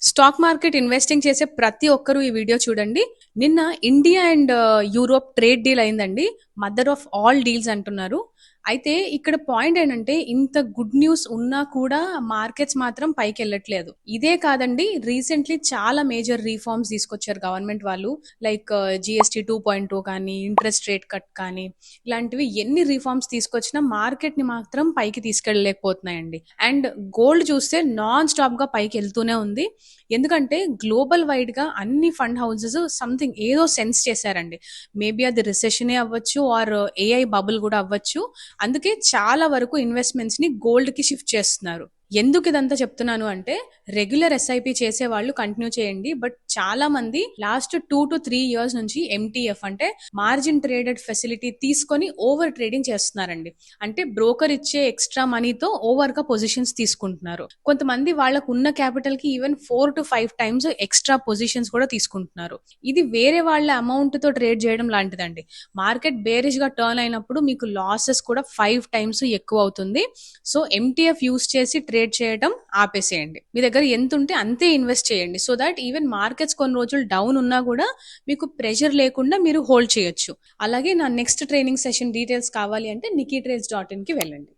Stock market investing చేసే ప్రతి ఒక్కరూ ఈ వీడియో చూడండి. నిన్న India and Europe trade deal అయిందండి. మదర్ ఆఫ్ ఆల్ డీల్స్ అంటున్నారు. అయితే ఇక్కడ పాయింట్ ఏంటంటే ఇంత గుడ్ న్యూస్ ఉన్నా కూడా మార్కెట్స్ మాత్రం పైకి వెళ్ళట్లేదు. ఇదే కాదండి, రీసెంట్లీ చాలా మేజర్ రీఫార్మ్స్ తీసుకొచ్చారు గవర్నమెంట్ వాళ్ళు. లైక్ జిఎస్టీ 2.2 కానీ, ఇంట్రెస్ట్ రేట్ కట్ కానీ, ఇలాంటివి ఎన్ని రీఫార్మ్స్ తీసుకొచ్చినా మార్కెట్ ని మాత్రం పైకి తీసుకెళ్ళలేకపోతున్నాయండి. అండ్ గోల్డ్ చూస్తే నాన్ స్టాప్ గా పైకి వెళ్తూనే ఉంది. ఎందుకంటే గ్లోబల్ వైడ్ గా అన్ని ఫండ్ హౌసెస్ సంథింగ్ ఏదో సెన్స్ చేశారండి. మేబీ అది రిసెషనే అవ్వచ్చు ఆర్ ఏఐ బబుల్ కూడా అవ్వచ్చు. అందుకే చాలా వరకు ఇన్వెస్ట్మెంట్స్ ని గోల్డ్ కి షిఫ్ట్ చేస్తున్నారు. ఎందుకు ఇదంతా చెప్తున్నాను అంటే, రెగ్యులర్ ఎస్ఐపి చేసే వాళ్ళు కంటిన్యూ చేయండి. బట్ చాలా మంది లాస్ట్ 2 to 3 years నుంచి ఎంటీఎఫ్ అంటే మార్జిన్ ట్రేడెడ్ ఫెసిలిటీ తీసుకొని ఓవర్ ట్రేడింగ్ చేస్తున్నారండి. అంటే బ్రోకర్ ఇచ్చే ఎక్స్ట్రా మనీతో ఓవర్ గా పొజిషన్స్ తీసుకుంటున్నారు. కొంతమంది వాళ్ళకు ఉన్న క్యాపిటల్ కి even 4 to 5 times extra positions కూడా తీసుకుంటున్నారు. ఇది వేరే వాళ్ళ అమౌంట్ తో ట్రేడ్ చేయడం లాంటిదండి. మార్కెట్ బేరిష్ గా టర్న్ అయినప్పుడు మీకు లాసెస్ కూడా 5 times ఎక్కువ అవుతుంది. సో ఎంటీఎఫ్ యూస్ చేసి ట్రేడ్ చేయడం ఆపేసేయండి. మీ దగ్గర ఎంత ఉంటే అంతే ఇన్వెస్ట్ చేయండి. సో దాట్ ఈవెన్ మార్కెట్స్ కొన్ని రోజులు డౌన్ ఉన్నా కూడా మీకు ప్రెషర్ లేకుండా మీరు హోల్డ్ చేయొచ్చు. అలాగే నా నెక్స్ట్ ట్రైనింగ్ సెషన్ డీటెయిల్స్ కావాలి అంటే nikitrades.in కి వెళ్ళండి.